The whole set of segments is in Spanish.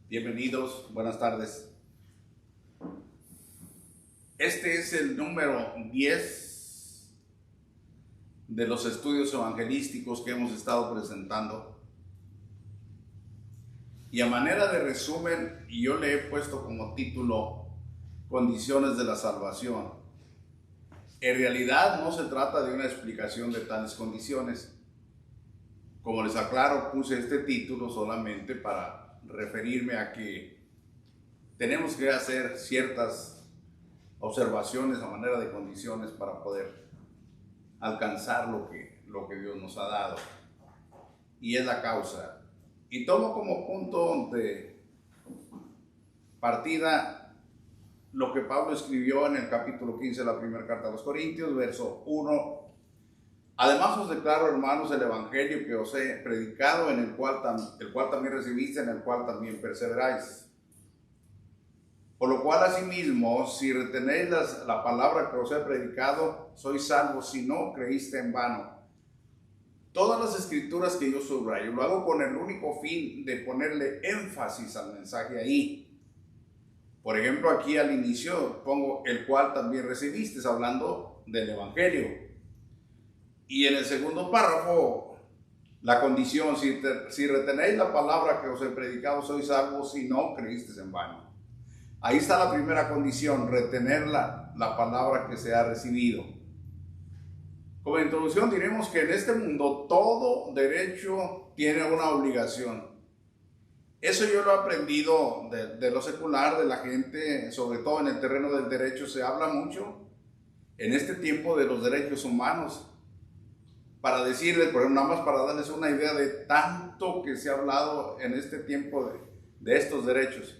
Bienvenidos, buenas tardes. Este es el número 10 de los estudios evangelísticos que hemos estado presentando. Y a manera de resumen, yo le he puesto como título Condiciones de la salvación. En realidad no se trata de una explicación de tales condiciones. Como les aclaro, puse este título solamente para referirme a que tenemos que hacer ciertas observaciones a manera de condiciones para poder alcanzar lo que Dios nos ha dado. Y es la causa. Y tomo como punto de partida lo que Pablo escribió en el capítulo 15 de la primera carta a los Corintios, verso 1. Además os declaro, hermanos, el evangelio que os he predicado, el cual también recibiste, en el cual también perseveráis. Por lo cual, asimismo, si retenéis la palabra que os he predicado, sois salvos, si no creíste en vano. Todas las escrituras que yo subrayo, lo hago con el único fin de ponerle énfasis al mensaje ahí. Por ejemplo, aquí al inicio pongo el cual también recibiste, hablando del evangelio. Y en el segundo párrafo, la condición, si retenéis la palabra que os he predicado, sois salvos, si no creísteis en vano. Ahí está la primera condición, retener la palabra que se ha recibido. Como introducción diremos que en este mundo todo derecho tiene una obligación. Eso yo lo he aprendido de lo secular, de la gente, sobre todo en el terreno del derecho se habla mucho en este tiempo de los derechos humanos. Para decirles, por ejemplo, nada más para darles una idea de tanto que se ha hablado en este tiempo de estos derechos.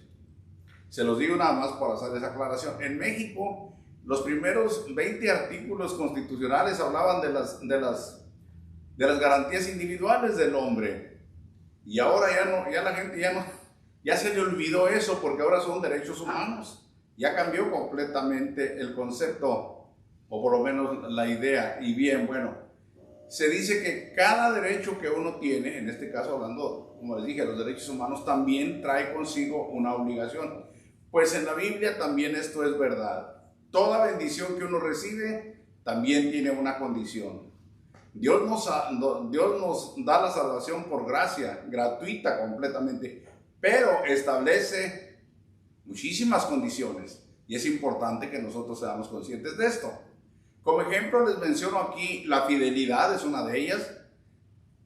Se los digo nada más para hacer esa aclaración. En México, los primeros 20 artículos constitucionales hablaban de las garantías individuales del hombre. Y ahora ya la gente ya se le olvidó eso, porque ahora son derechos humanos. Ya cambió completamente el concepto, o por lo menos la idea. Y bien, bueno, se dice que cada derecho que uno tiene, en este caso hablando, como les dije, los derechos humanos, también trae consigo una obligación. Pues en la Biblia también esto es verdad. Toda bendición que uno recibe también tiene una condición. Dios nos da la salvación por gracia, gratuita completamente, pero establece muchísimas condiciones y es importante que nosotros seamos conscientes de esto. Como ejemplo les menciono aquí la fidelidad, es una de ellas.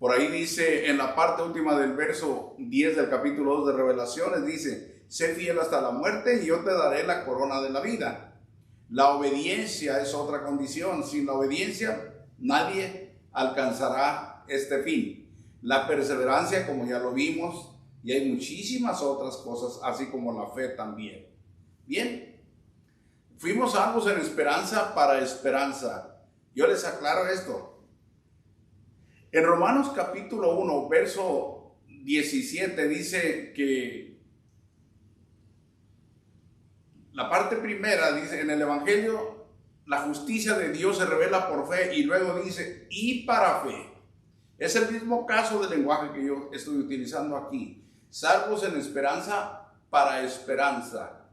Por ahí dice en la parte última del verso 10 del capítulo 2 de Revelaciones, dice: sé fiel hasta la muerte y yo te daré la corona de la vida. La obediencia es otra condición. Sin la obediencia nadie alcanzará este fin. La perseverancia, como ya lo vimos, y hay muchísimas otras cosas, así como la fe también. Bien, fuimos salvos en esperanza para esperanza. Yo les aclaro esto. En Romanos capítulo 1, verso 17 dice que la parte primera dice, en el evangelio, la justicia de Dios se revela por fe, y luego dice, y para fe. Es el mismo caso del lenguaje que yo estoy utilizando aquí. Salvos en esperanza para esperanza.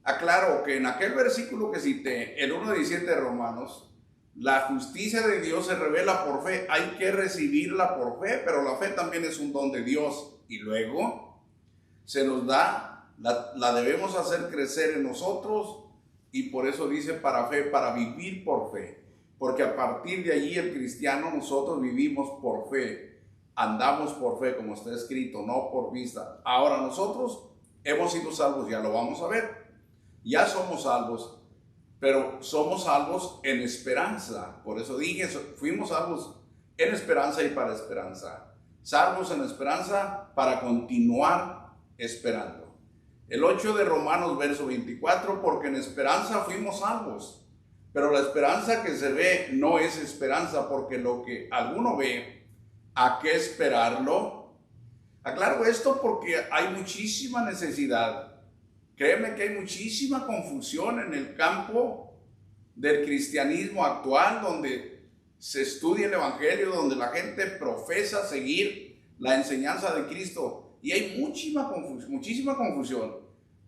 Aclaro que en aquel versículo que cité, el 1:17 de Romanos, la justicia de Dios se revela por fe. Hay que recibirla por fe, pero la fe también es un don de Dios. Y luego se nos da, la debemos hacer crecer en nosotros, y por eso dice para fe, para vivir por fe. Porque a partir de allí el cristiano, nosotros vivimos por fe, andamos por fe, como está escrito, no por vista. Ahora nosotros hemos sido salvos, ya lo vamos a ver. Ya somos salvos, pero somos salvos en esperanza. Por eso dije, fuimos salvos en esperanza y para esperanza. Salvos en esperanza para continuar esperando. El 8 de Romanos, verso 24, porque en esperanza fuimos salvos. Pero la esperanza que se ve no es esperanza, porque lo que alguno ve, ¿a qué esperarlo? Aclaro esto porque hay muchísima necesidad. Créeme que hay muchísima confusión en el campo del cristianismo actual, donde se estudia el evangelio, donde la gente profesa seguir la enseñanza de Cristo y hay muchísima confusión.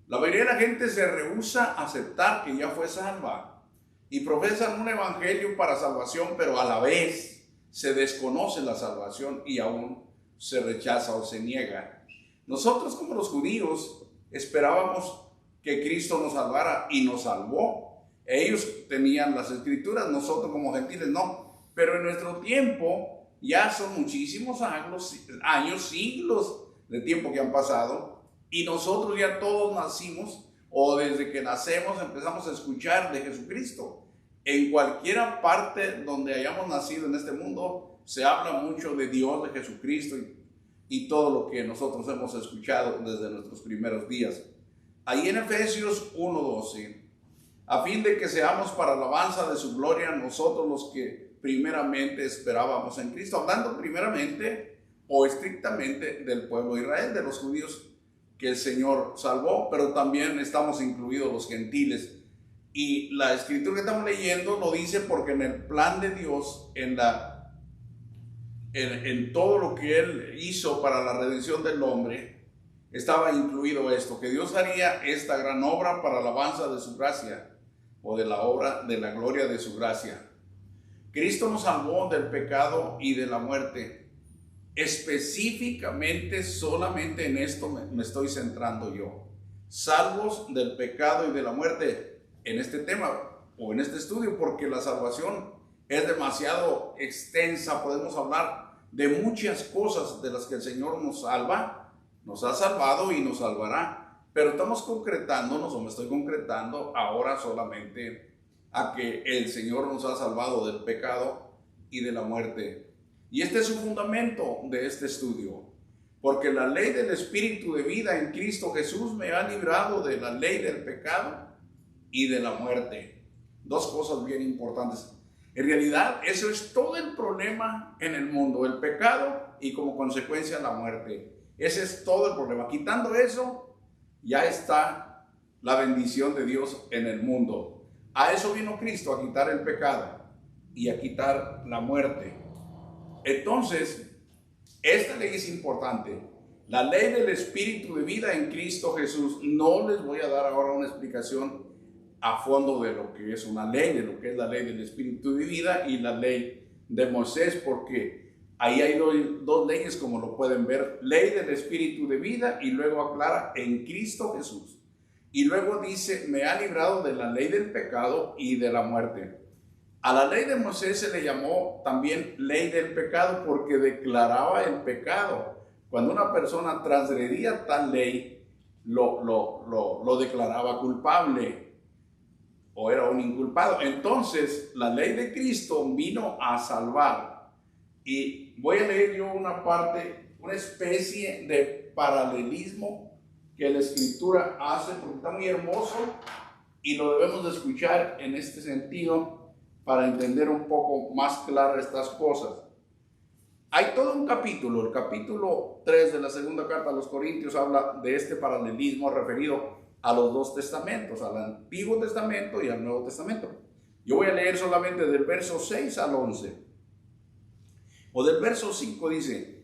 La mayoría de la gente se rehúsa a aceptar que ya fue salva y profesan un evangelio para salvación, pero a la vez se desconoce la salvación y aún se rechaza o se niega. Nosotros como los judíos esperábamos que Cristo nos salvara y nos salvó. Ellos tenían las escrituras, nosotros como gentiles no. Pero en nuestro tiempo ya son muchísimos años, siglos de tiempo que han pasado y nosotros ya todos nacimos o desde que nacemos empezamos a escuchar de Jesucristo. En cualquier parte donde hayamos nacido en este mundo se habla mucho de Dios, de Jesucristo y todo lo que nosotros hemos escuchado desde nuestros primeros días. Ahí en Efesios 1:12, a fin de que seamos para alabanza de su gloria nosotros los que primeramente esperábamos en Cristo, hablando primeramente o estrictamente del pueblo de Israel, de los judíos que el Señor salvó, pero también estamos incluidos los gentiles. Y la escritura que estamos leyendo lo dice porque en el plan de Dios, en todo lo que Él hizo para la redención del hombre, estaba incluido esto, que Dios haría esta gran obra para la alabanza de su gracia, o de la obra de la gloria de su gracia. Cristo nos salvó del pecado y de la muerte. Específicamente, solamente en esto me estoy centrando yo. Salvos del pecado y de la muerte en este tema o en este estudio, porque la salvación es demasiado extensa. Podemos hablar de muchas cosas de las que el Señor nos salva, nos ha salvado y nos salvará. Pero estamos concretándonos, o me estoy concretando ahora solamente a que el Señor nos ha salvado del pecado y de la muerte. Y este es un fundamento de este estudio, porque la ley del Espíritu de vida en Cristo Jesús me ha librado de la ley del pecado y de la muerte. Dos cosas bien importantes. En realidad, eso es todo el problema en el mundo, el pecado y como consecuencia la muerte. Ese es todo el problema. Quitando eso, ya está la bendición de Dios en el mundo. A eso vino Cristo, a quitar el pecado y a quitar la muerte. Entonces, esta ley es importante. La ley del Espíritu de vida en Cristo Jesús. No les voy a dar ahora una explicación a fondo de lo que es una ley, de lo que es la ley del Espíritu de vida y la ley de Moisés, porque ahí hay dos leyes, como lo pueden ver. Ley del Espíritu de vida y luego aclara en Cristo Jesús. Y luego dice, me ha librado de la ley del pecado y de la muerte. A la ley de Moisés se le llamó también ley del pecado porque declaraba el pecado. Cuando una persona transgredía tal ley, lo declaraba culpable o era un inculpado. Entonces, la ley de Cristo vino a salvar. Y voy a leer yo una parte, una especie de paralelismo que la Escritura hace, porque está muy hermoso y lo debemos de escuchar en este sentido para entender un poco más claras estas cosas. Hay todo un capítulo, el capítulo 3 de la segunda carta a los Corintios habla de este paralelismo referido a los dos testamentos, al Antiguo Testamento y al Nuevo Testamento. Yo voy a leer solamente del verso 6 al 11. O del verso 5 dice,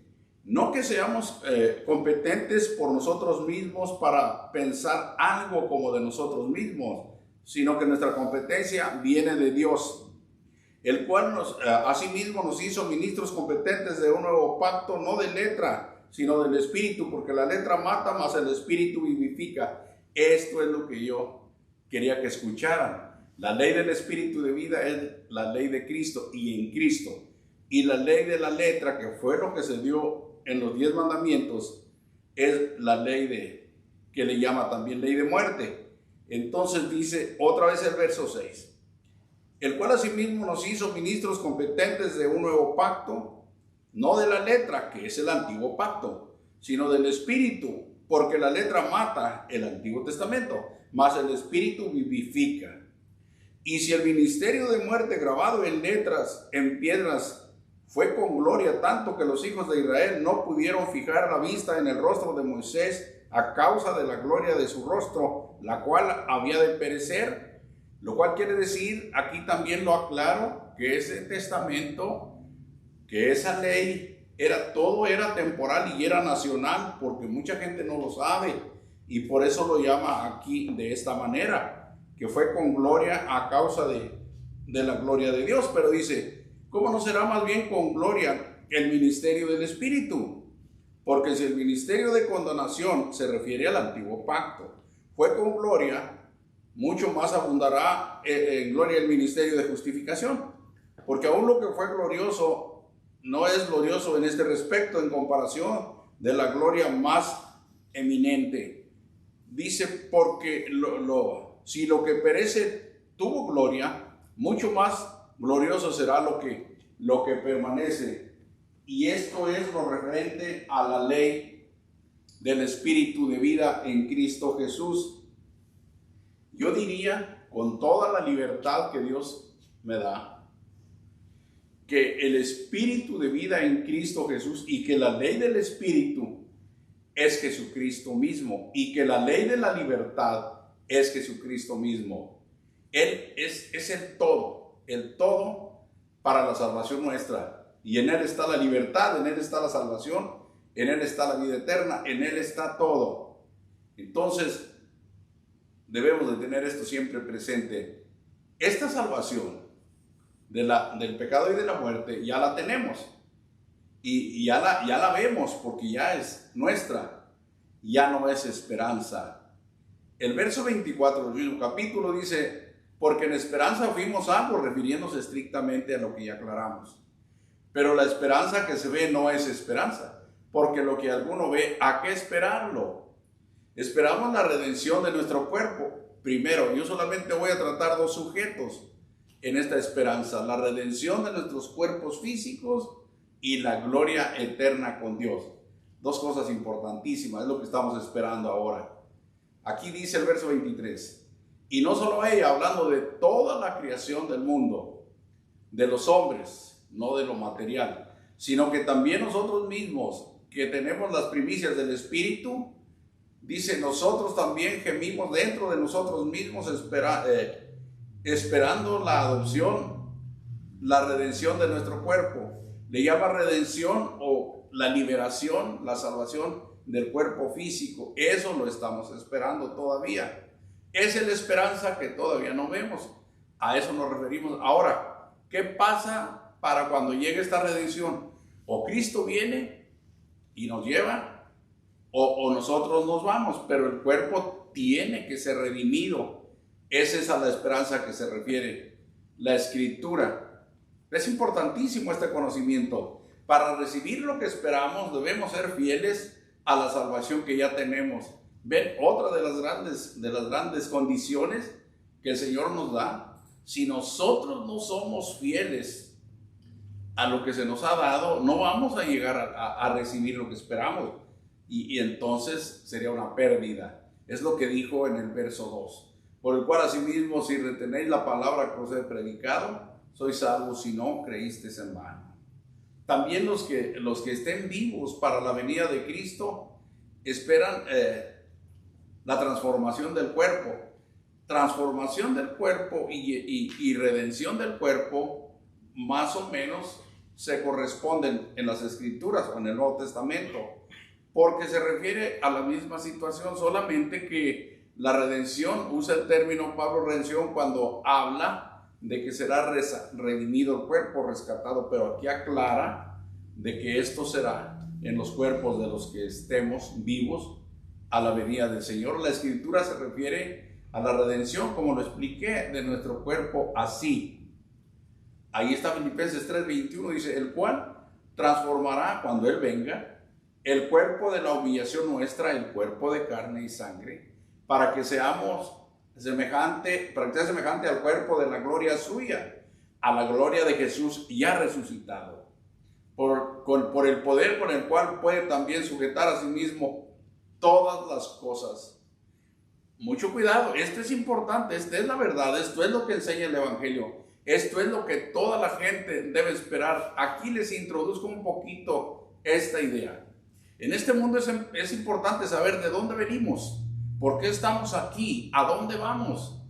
no que seamos competentes por nosotros mismos para pensar algo como de nosotros mismos, sino que nuestra competencia viene de Dios, el cual asimismo nos hizo ministros competentes de un nuevo pacto, no de letra, sino del Espíritu, porque la letra mata, mas el Espíritu vivifica. Esto es lo que yo quería que escucharan. La ley del Espíritu de vida es la ley de Cristo y en Cristo. Y la ley de la letra, que fue lo que se dio en los 10 mandamientos, es la ley que le llama también ley de muerte. Entonces dice otra vez el verso 6. El cual asimismo nos hizo ministros competentes de un nuevo pacto, no de la letra, que es el antiguo pacto, sino del Espíritu, porque la letra mata, el Antiguo Testamento, mas el Espíritu vivifica. Y si el ministerio de muerte grabado en letras, en piedras, fue con gloria tanto que los hijos de Israel no pudieron fijar la vista en el rostro de Moisés a causa de la gloria de su rostro, la cual había de perecer, lo cual quiere decir, aquí también lo aclaro, que ese testamento, que esa ley todo era temporal y era nacional, porque mucha gente no lo sabe, y por eso lo llama aquí de esta manera, que fue con gloria a causa de la gloria de Dios. Pero dice, ¿cómo no será más bien con gloria el ministerio del Espíritu? Porque si el ministerio de condenación se refiere al antiguo pacto, fue con gloria, mucho más abundará en gloria el ministerio de justificación. Porque aún lo que fue glorioso no es glorioso en este respecto en comparación de la gloria más eminente. Dice, porque si lo que perece tuvo gloria, mucho más glorioso será lo que permanece. Y esto es lo referente a la ley del Espíritu de vida en Cristo Jesús. Yo diría, con toda la libertad que Dios me da, que el Espíritu de vida en Cristo Jesús y que la ley del Espíritu es Jesucristo mismo, y que la ley de la libertad es Jesucristo mismo. Él es el todo para la salvación nuestra. Y en Él está la libertad, en Él está la salvación, en Él está la vida eterna, en Él está todo. Entonces, debemos de tener esto siempre presente. Esta salvación del pecado y de la muerte ya la tenemos. Y ya la vemos, porque ya es nuestra. Ya no es esperanza. El verso 24 del mismo capítulo dice, porque en esperanza fuimos salvos, refiriéndose estrictamente a lo que ya aclaramos. Pero la esperanza que se ve no es esperanza, porque lo que alguno ve, ¿a qué esperarlo? Esperamos la redención de nuestro cuerpo. Primero, yo solamente voy a tratar dos sujetos en esta esperanza: la redención de nuestros cuerpos físicos y la gloria eterna con Dios. Dos cosas importantísimas, es lo que estamos esperando ahora. Aquí dice el verso 23, y no solo ella, hablando de toda la creación del mundo, de los hombres, no de lo material, sino que también nosotros mismos, que tenemos las primicias del Espíritu, dice, nosotros también gemimos dentro de nosotros mismos esperando la adopción, la redención de nuestro cuerpo. Le llama redención o la liberación, la salvación del cuerpo físico. Eso lo estamos esperando todavía. Esa es la esperanza que todavía no vemos. A eso nos referimos. Ahora, ¿qué pasa para cuando llegue esta redención? O Cristo viene y nos lleva, o nosotros nos vamos, pero el cuerpo tiene que ser redimido. Esa es a la esperanza que se refiere la Escritura. Es importantísimo este conocimiento. Para recibir lo que esperamos debemos ser fieles a la salvación que ya tenemos. Ven, otra de las grandes condiciones que el Señor nos da. Si nosotros no somos fieles a lo que se nos ha dado, no vamos a llegar a recibir lo que esperamos. Y entonces sería una pérdida. Es lo que dijo en el verso 2. Por el cual asimismo, si retenéis la palabra que os he predicado, sois salvos si no creísteis en vano. También los que estén vivos para la venida de Cristo esperan la transformación del cuerpo. Transformación del cuerpo y redención del cuerpo más o menos se corresponden en las Escrituras o en el Nuevo Testamento, porque se refiere a la misma situación, solamente que la redención, usa el término Pablo redención cuando habla de que será redimido el cuerpo, rescatado, pero aquí aclara de que esto será en los cuerpos de los que estemos vivos a la venida del Señor. La Escritura se refiere a la redención, como lo expliqué, de nuestro cuerpo así. Ahí está Filipenses 3:21, dice, el cual transformará cuando Él venga el cuerpo de la humillación nuestra, el cuerpo de carne y sangre, para que seamos semejante al cuerpo de la gloria suya, a la gloria de Jesús ya resucitado, por el poder con el cual puede también sujetar a sí mismo todas las cosas. Mucho cuidado, esto es importante, esta es la verdad, esto es lo que enseña el Evangelio, esto es lo que toda la gente debe esperar. Aquí les introduzco un poquito esta idea. En este mundo es importante saber de dónde venimos, por qué estamos aquí, a dónde vamos.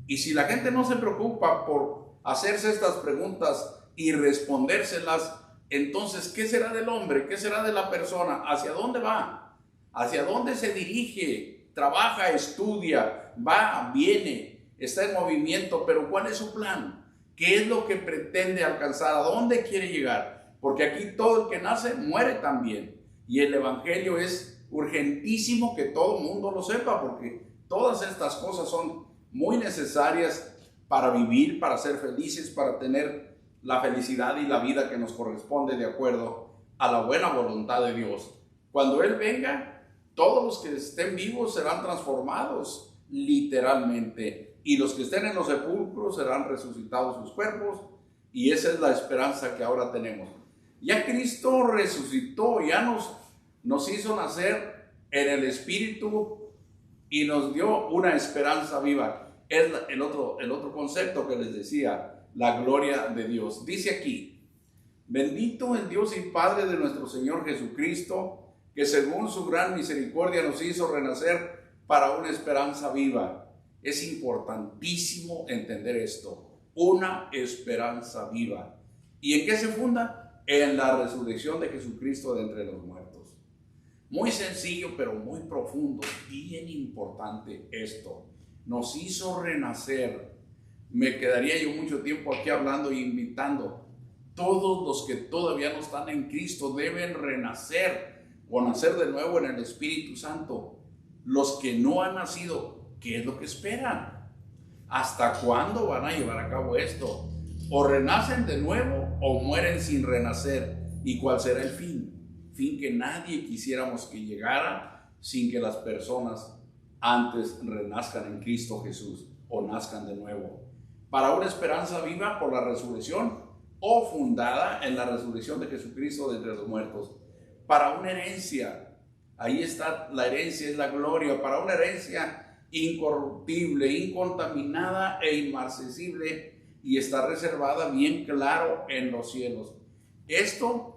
Y si la gente no se preocupa por hacerse estas preguntas y respondérselas, Entonces, ¿qué será del hombre? ¿Qué será de la persona? ¿Hacia dónde va? ¿Hacia dónde se dirige? Trabaja, estudia, va, viene, está en movimiento, pero ¿cuál es su plan? ¿Qué es lo que pretende alcanzar? ¿A dónde quiere llegar? Porque aquí todo el que nace muere también. Y el evangelio es urgentísimo que todo el mundo lo sepa, porque todas estas cosas son muy necesarias para vivir, para ser felices, para tener la felicidad y la vida que nos corresponde de acuerdo a la buena voluntad de Dios. Cuando Él venga, todos los que estén vivos serán transformados literalmente, y los que estén en los sepulcros serán resucitados sus cuerpos, y esa es la esperanza que ahora tenemos. Ya Cristo resucitó, ya nos hizo nacer en el Espíritu y nos dio una esperanza viva. Es el otro concepto que les decía, la gloria de Dios. Dice aquí: bendito el Dios y Padre de nuestro Señor Jesucristo, que según su gran misericordia nos hizo renacer para una esperanza viva. Es importantísimo entender esto, una esperanza viva. ¿Y en qué se funda? En la resurrección de Jesucristo de entre los muertos. Muy sencillo, pero muy profundo, bien importante esto. Nos hizo renacer. Me quedaría yo mucho tiempo aquí hablando e invitando. Todos los que todavía no están en Cristo deben renacer o nacer de nuevo en el Espíritu Santo. Los que no han nacido, ¿qué es lo que esperan? ¿Hasta cuándo van a llevar a cabo esto? O renacen de nuevo o mueren sin renacer. ¿Y cuál será el fin? Fin que nadie quisiéramos que llegara sin que las personas antes renazcan en Cristo Jesús o nazcan de nuevo. Para una esperanza viva por la resurrección o fundada en la resurrección de Jesucristo de entre los muertos. Para una herencia, ahí está la herencia, es la gloria. Para una herencia incorruptible, incontaminada e inmarcesible, y está reservada bien claro en los cielos. Esto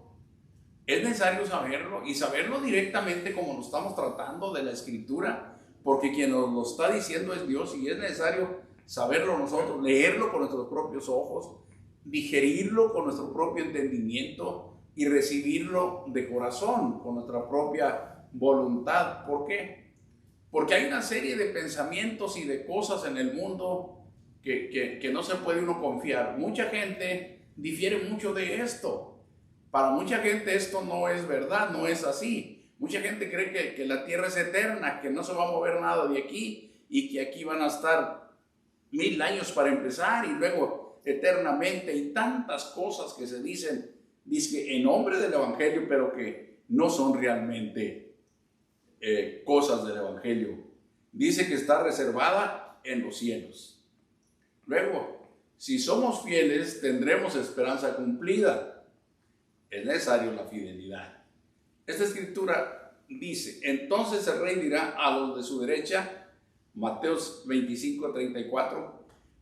es necesario saberlo, y saberlo directamente como lo estamos tratando de la Escritura, porque quien nos lo está diciendo es Dios, y es necesario saberlo nosotros, leerlo con nuestros propios ojos, digerirlo con nuestro propio entendimiento y recibirlo de corazón, con nuestra propia voluntad. ¿Por qué? Porque hay una serie de pensamientos y de cosas en el mundo que no se puede uno confiar. Mucha gente difiere mucho de esto. Para mucha gente esto no es verdad, no es así. Mucha gente cree que la tierra es eterna, que no se va a mover nada de aquí y que aquí van a estar 1000 años para empezar y luego eternamente, y tantas cosas que se dicen en nombre del Evangelio, pero que no son realmente cosas del Evangelio. Dice que está reservada en los cielos. Luego, si somos fieles, tendremos esperanza cumplida. Es necesario la fidelidad. Esta escritura dice: entonces el rey dirá a los de su derecha, Mateos 25:34,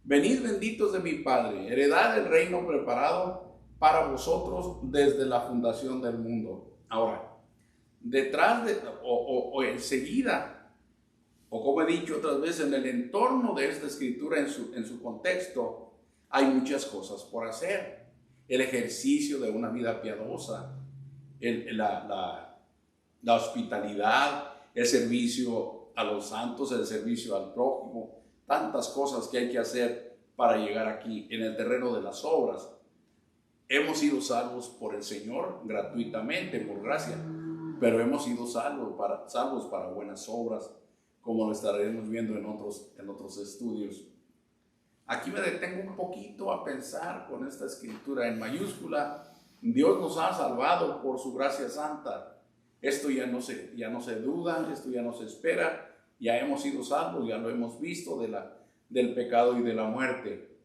venid benditos de mi Padre, heredad del reino preparado para vosotros desde la fundación del mundo. Ahora, detrás de, o enseguida, o como he dicho otras veces, en el entorno de esta escritura, en su contexto, hay muchas cosas por hacer. El ejercicio de una vida piadosa, la hospitalidad, el servicio a los santos, el servicio al prójimo, tantas cosas que hay que hacer para llegar aquí en el terreno de las obras. Hemos sido salvos por el Señor gratuitamente, por gracia, pero hemos sido salvos para buenas obras, como lo estaremos viendo en otros estudios. Aquí me detengo un poquito a pensar con esta escritura en mayúscula. Dios nos ha salvado por su gracia santa. Esto ya no se duda, esto ya no se espera. Ya hemos sido salvos, ya lo hemos visto del pecado y de la muerte.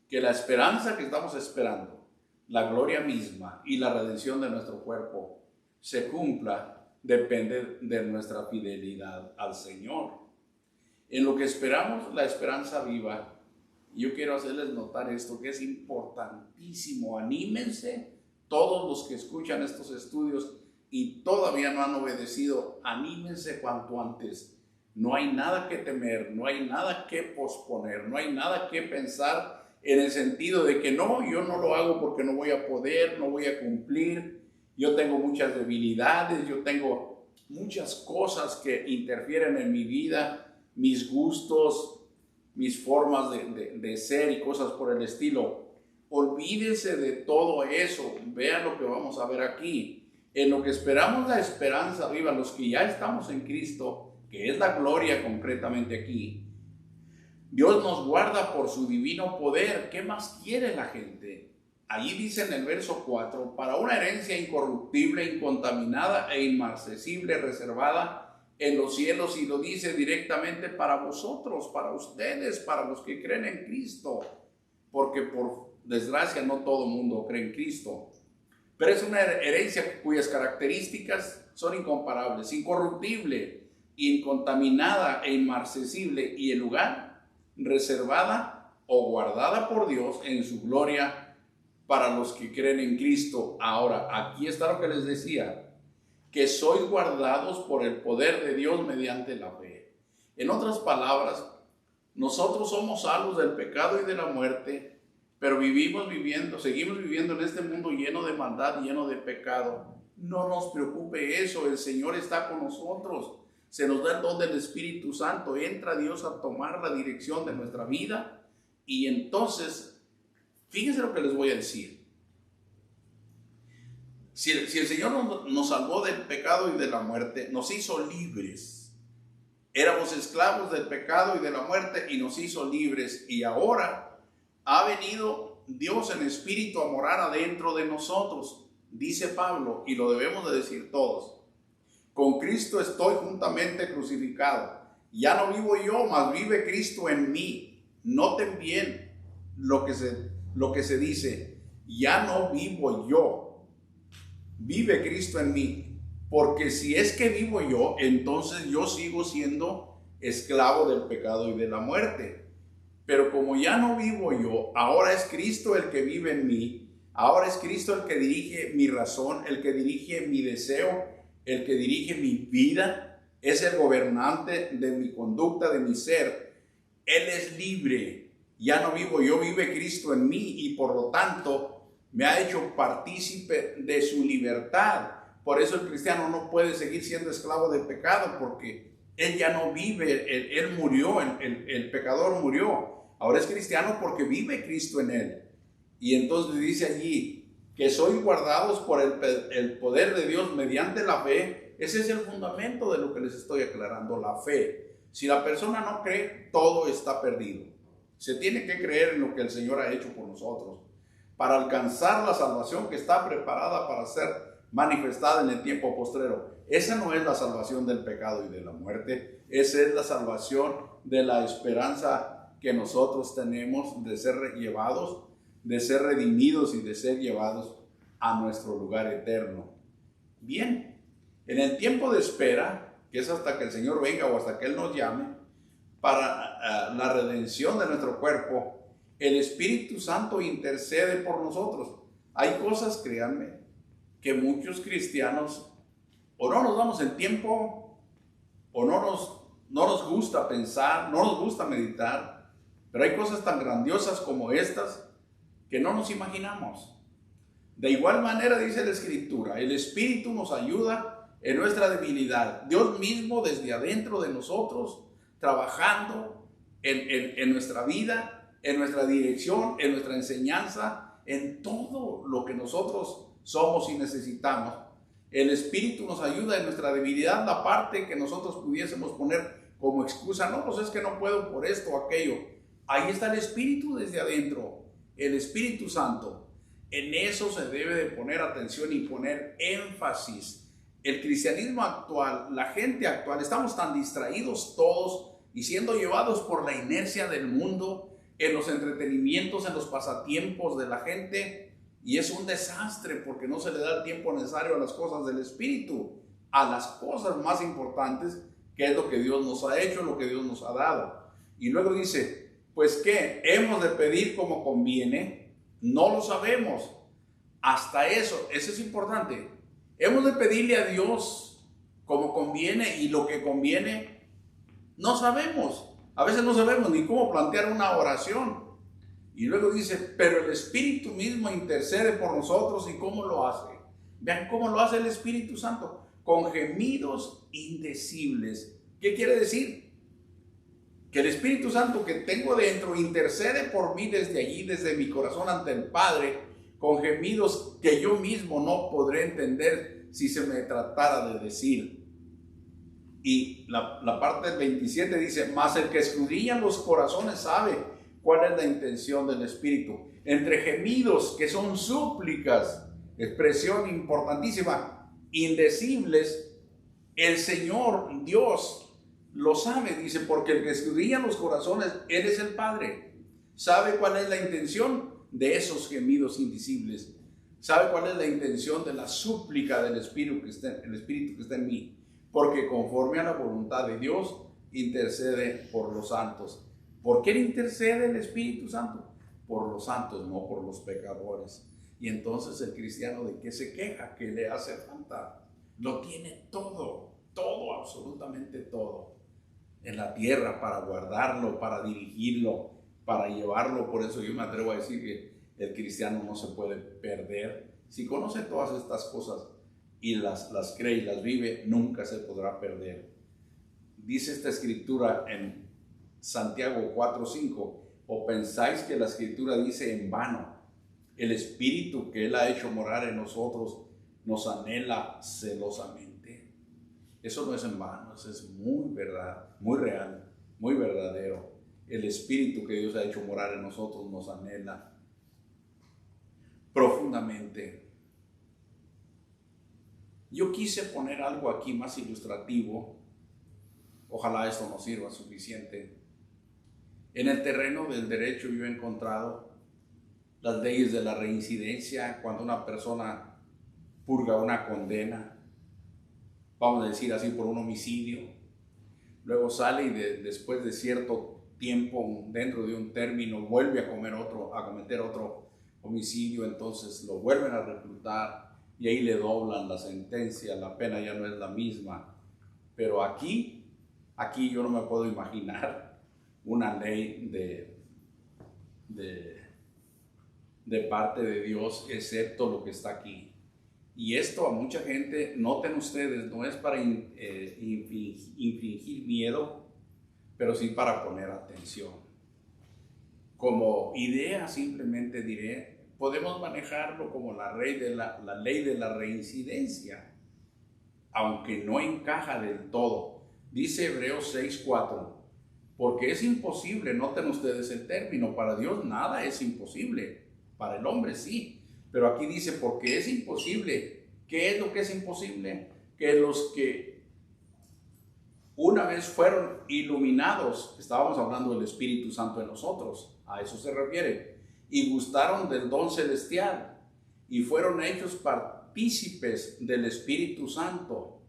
Que la esperanza que estamos esperando, la gloria misma y la redención de nuestro cuerpo se cumpla, depende de nuestra fidelidad al Señor. En lo que esperamos, la esperanza viva. Yo quiero hacerles notar esto, que es importantísimo. Anímense todos los que escuchan estos estudios y todavía no han obedecido. Anímense cuanto antes. No hay nada que temer, no hay nada que posponer, no hay nada que pensar en el sentido de que no, yo no lo hago porque no voy a poder, no voy a cumplir, yo tengo muchas debilidades, yo tengo muchas cosas que interfieren en mi vida, mis gustos, mis formas de ser y cosas por el estilo. Olvídese de todo eso, vean lo que vamos a ver aquí. En lo que esperamos la esperanza viva, los que ya estamos en Cristo, que es la gloria concretamente aquí. Dios nos guarda por su divino poder. ¿Qué más quiere la gente? Allí dice en el verso 4, para una herencia incorruptible, incontaminada e inmarcesible, reservada en los cielos, y lo dice directamente para vosotros, para ustedes, para los que creen en Cristo, porque por desgracia no todo el mundo cree en Cristo. Pero es una herencia cuyas características son incomparables, incorruptible, incontaminada e inmarcesible, y el lugar reservada o guardada por Dios en su gloria para los que creen en Cristo. Ahora, aquí está lo que les decía, que sois guardados por el poder de Dios mediante la fe. En otras palabras, nosotros somos salvos del pecado y de la muerte, pero seguimos viviendo en este mundo lleno de maldad, lleno de pecado. No nos preocupe eso, el Señor está con nosotros. Se nos da el don del Espíritu Santo, entra Dios a tomar la dirección de nuestra vida, y entonces, fíjense lo que les voy a decir. Si el Señor nos salvó del pecado y de la muerte, nos hizo libres. Éramos esclavos del pecado y de la muerte y nos hizo libres, y ahora ha venido Dios en espíritu a morar adentro de nosotros, dice Pablo, y lo debemos de decir todos. Con Cristo estoy juntamente crucificado. Ya no vivo yo, mas vive Cristo en mí. Noten bien lo que se dice. Ya no vivo yo, vive Cristo en mí. Porque si es que vivo yo, entonces yo sigo siendo esclavo del pecado y de la muerte. Pero como ya no vivo yo, ahora es Cristo el que vive en mí. Ahora es Cristo el que dirige mi razón, el que dirige mi deseo, el que dirige mi vida. Es el gobernante de mi conducta, de mi ser. Él es libre. Ya no vivo yo, vive Cristo en mí, y por lo tanto me ha hecho partícipe de su libertad. Por eso el cristiano no puede seguir siendo esclavo del pecado, porque él ya no vive, él murió, el pecador murió. Ahora es cristiano porque vive Cristo en él. Y entonces dice allí que sois guardados por el poder de Dios mediante la fe. Ese es el fundamento de lo que les estoy aclarando, la fe. Si la persona no cree, todo está perdido. Se tiene que creer en lo que el Señor ha hecho por nosotros, para alcanzar la salvación que está preparada para ser manifestada en el tiempo postrero. Esa no es la salvación del pecado y de la muerte. Esa es la salvación de la esperanza que nosotros tenemos de ser llevados, de ser redimidos y de ser llevados a nuestro lugar eterno. Bien, en el tiempo de espera, que es hasta que el Señor venga o hasta que Él nos llame, para la redención de nuestro cuerpo, el Espíritu Santo intercede por nosotros. Hay cosas, créanme, que muchos cristianos o no nos damos el tiempo, o no nos gusta pensar, no nos gusta meditar. Pero hay cosas tan grandiosas como estas que no nos imaginamos. De igual manera dice la Escritura, el Espíritu nos ayuda en nuestra debilidad. Dios mismo desde adentro de nosotros, trabajando en nuestra vida, en nuestra dirección, en nuestra enseñanza, en todo lo que nosotros somos y necesitamos. El Espíritu nos ayuda en nuestra debilidad, la parte que nosotros pudiésemos poner como excusa. No, pues es que no puedo por esto o aquello. Ahí está el Espíritu desde adentro, el Espíritu Santo. En eso se debe de poner atención y poner énfasis. El cristianismo actual, la gente actual, estamos tan distraídos todos y siendo llevados por la inercia del mundo, en los entretenimientos, en los pasatiempos de la gente, y es un desastre porque no se le da el tiempo necesario a las cosas del Espíritu, a las cosas más importantes, que es lo que Dios nos ha hecho, lo que Dios nos ha dado. Y luego dice, pues ¿qué? ¿Hemos de pedir como conviene? No lo sabemos. Hasta eso es importante. Hemos de pedirle a Dios como conviene, y lo que conviene no sabemos. A veces no sabemos ni cómo plantear una oración. Y luego dice, pero el Espíritu mismo intercede por nosotros. ¿Y cómo lo hace? Vean cómo lo hace el Espíritu Santo, con gemidos indecibles. ¿Qué quiere decir? Que el Espíritu Santo que tengo dentro intercede por mí desde allí, desde mi corazón ante el Padre, con gemidos que yo mismo no podré entender si se me tratara de decir. Y la parte del 27 dice, mas el que escudriña los corazones sabe cuál es la intención del Espíritu. Entre gemidos que son súplicas, expresión importantísima, indecibles, el Señor Dios lo sabe, dice, porque el que escudriña los corazones, Él es el Padre. Sabe cuál es la intención de esos gemidos indecibles. Sabe cuál es la intención de la súplica del Espíritu que está en mí. Porque conforme a la voluntad de Dios, intercede por los santos. ¿Por qué intercede el Espíritu Santo? Por los santos, no por los pecadores. Y entonces el cristiano, ¿de qué se queja? ¿Qué le hace falta? Lo tiene todo, absolutamente todo. En la tierra para guardarlo, para dirigirlo, para llevarlo. Por eso yo me atrevo a decir que el cristiano no se puede perder. Si conoce todas estas cosas y las cree y las vive, nunca se podrá perder. Dice esta escritura en Santiago 4:5, ¿o pensáis que la escritura dice en vano? El Espíritu que Él ha hecho morar en nosotros nos anhela celosamente. Eso no es en vano, eso es muy verdad, muy real, muy verdadero. El Espíritu que Dios ha hecho morar en nosotros nos anhela profundamente. Yo quise poner algo aquí más ilustrativo. Ojalá esto nos sirva suficiente. En el terreno del derecho yo he encontrado las leyes de la reincidencia. Cuando una persona purga una condena, vamos a decir así, por un homicidio, luego sale y después de cierto tiempo, dentro de un término, vuelve a cometer otro homicidio, entonces lo vuelven a reclutar y ahí le doblan la sentencia, la pena ya no es la misma. Pero aquí yo no me puedo imaginar una ley de parte de Dios, excepto lo que está aquí. Y esto a mucha gente, noten ustedes, no es para infligir miedo, pero sí para poner atención. Como idea simplemente diré, podemos manejarlo como la ley de la reincidencia, aunque no encaja del todo. Dice Hebreos 6:4, porque es imposible, noten ustedes el término, para Dios nada es imposible, para el hombre sí. Pero aquí dice, porque es imposible. ¿Qué es lo que es imposible? Que los que una vez fueron iluminados, estábamos hablando del Espíritu Santo en nosotros, a eso se refiere, y gustaron del don celestial, y fueron hechos partícipes del Espíritu Santo,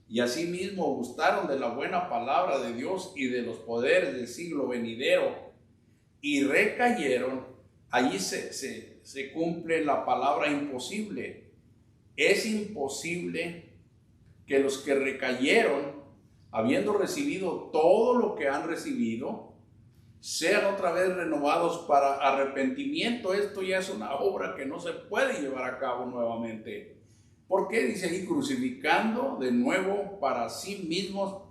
y asimismo gustaron de la buena palabra de Dios y de los poderes del siglo venidero, y recayeron. Allí se cumple la palabra imposible. Es imposible que los que recayeron, habiendo recibido todo lo que han recibido, sean otra vez renovados para arrepentimiento. Esto ya es una obra que no se puede llevar a cabo nuevamente. ¿Por qué? Dice ahí, crucificando de nuevo para sí mismos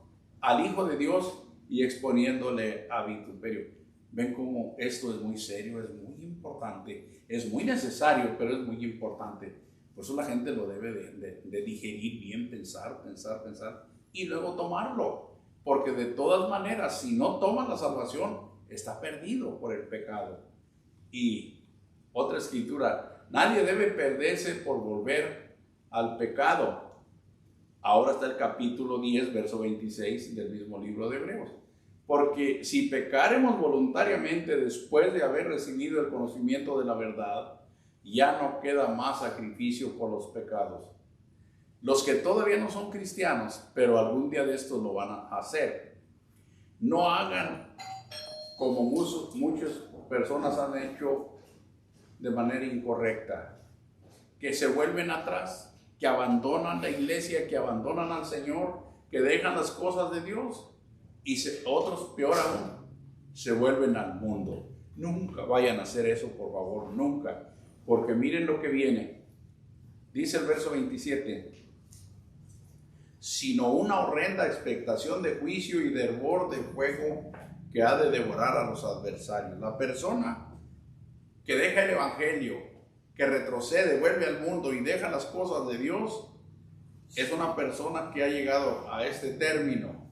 al Hijo de Dios y exponiéndole a vituperio. Ven cómo esto es muy serio, es muy importante, es muy necesario, pero es muy importante. Por eso la gente lo debe de digerir bien, pensar y luego tomarlo. Porque de todas maneras, si no toma la salvación, está perdido por el pecado. Y otra escritura, nadie debe perderse por volver al pecado. Ahora está el capítulo 10, verso 26 del mismo libro de Hebreos. Porque si pecaremos voluntariamente después de haber recibido el conocimiento de la verdad, ya no queda más sacrificio por los pecados. Los que todavía no son cristianos, pero algún día de estos lo van a hacer, no hagan como muchas personas han hecho de manera incorrecta, que se vuelven atrás, que abandonan la iglesia, que abandonan al Señor, que dejan las cosas de Dios, y otros, peor aún, se vuelven al mundo. Nunca vayan a hacer eso, por favor, nunca. Porque miren lo que viene. Dice el verso 27. Sino una horrenda expectación de juicio y de hervor de fuego que ha de devorar a los adversarios. La persona que deja el evangelio, que retrocede, vuelve al mundo y deja las cosas de Dios, es una persona que ha llegado a este término.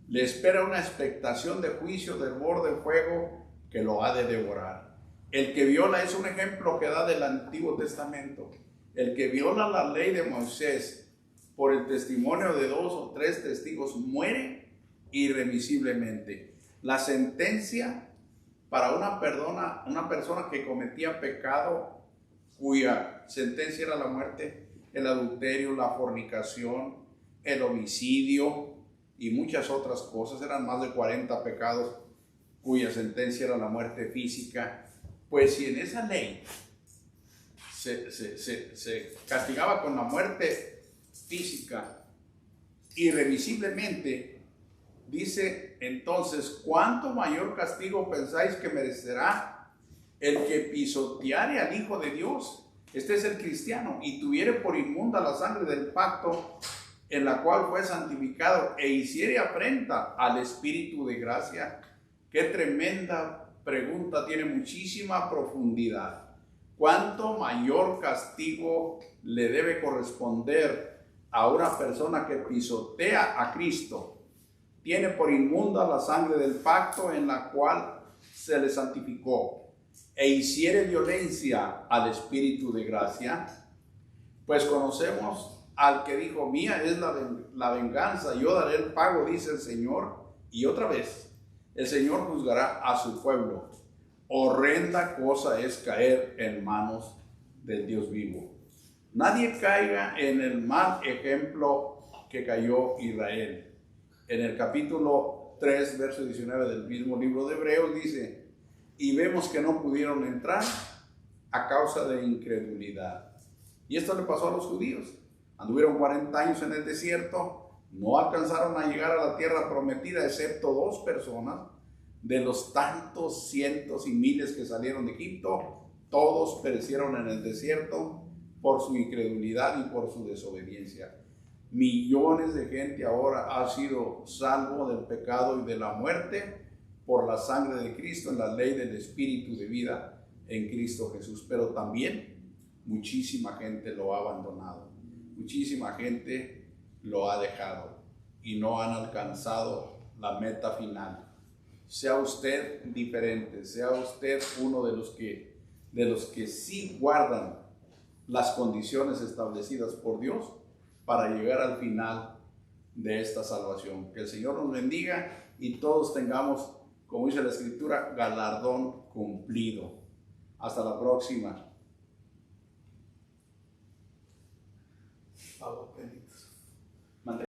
Le espera una expectación de juicio, de hervor de fuego que lo ha de devorar. El que viola, es un ejemplo que da del Antiguo Testamento. El que viola la ley de Moisés por el testimonio de 2 o 3 testigos muere irremisiblemente. La sentencia para una persona que cometía pecado, cuya sentencia era la muerte, el adulterio, la fornicación, el homicidio y muchas otras cosas, eran más de 40 pecados cuya sentencia era la muerte física. Pues si en esa ley se castigaba con la muerte física irremisiblemente, dice entonces, ¿cuánto mayor castigo pensáis que merecerá el que pisoteare al Hijo de Dios? Este es el cristiano, y tuviere por inmunda la sangre del pacto en la cual fue santificado, e hiciere afrenta al Espíritu de gracia. Qué tremenda pregunta, tiene muchísima profundidad. ¿Cuánto mayor castigo le debe corresponder a una persona que pisotea a Cristo? Tiene por inmunda la sangre del pacto en la cual se le santificó, e hiciere violencia al Espíritu de gracia. Pues conocemos al que dijo, mía es la venganza, yo daré el pago, dice el Señor. Y otra vez, el Señor juzgará a su pueblo. Horrenda cosa es caer en manos del Dios vivo. Nadie caiga en el mal ejemplo que cayó Israel. En el capítulo 3, verso 19 del mismo libro de Hebreos dice, y vemos que no pudieron entrar a causa de incredulidad. Y esto le pasó a los judíos. Anduvieron 40 años en el desierto, no alcanzaron a llegar a la tierra prometida, excepto 2 personas. De los tantos cientos y miles que salieron de Egipto, todos perecieron en el desierto por su incredulidad y por su desobediencia. Millones de gente ahora ha sido salvo del pecado y de la muerte por la sangre de Cristo en la ley del Espíritu de vida en Cristo Jesús. Pero también muchísima gente lo ha abandonado. Muchísima gente lo ha dejado y no han alcanzado la meta final. Sea usted diferente, sea usted uno de los que sí guardan las condiciones establecidas por Dios para llegar al final de esta salvación. Que el Señor nos bendiga y todos tengamos, como dice la Escritura, galardón cumplido. Hasta la próxima. Benditos.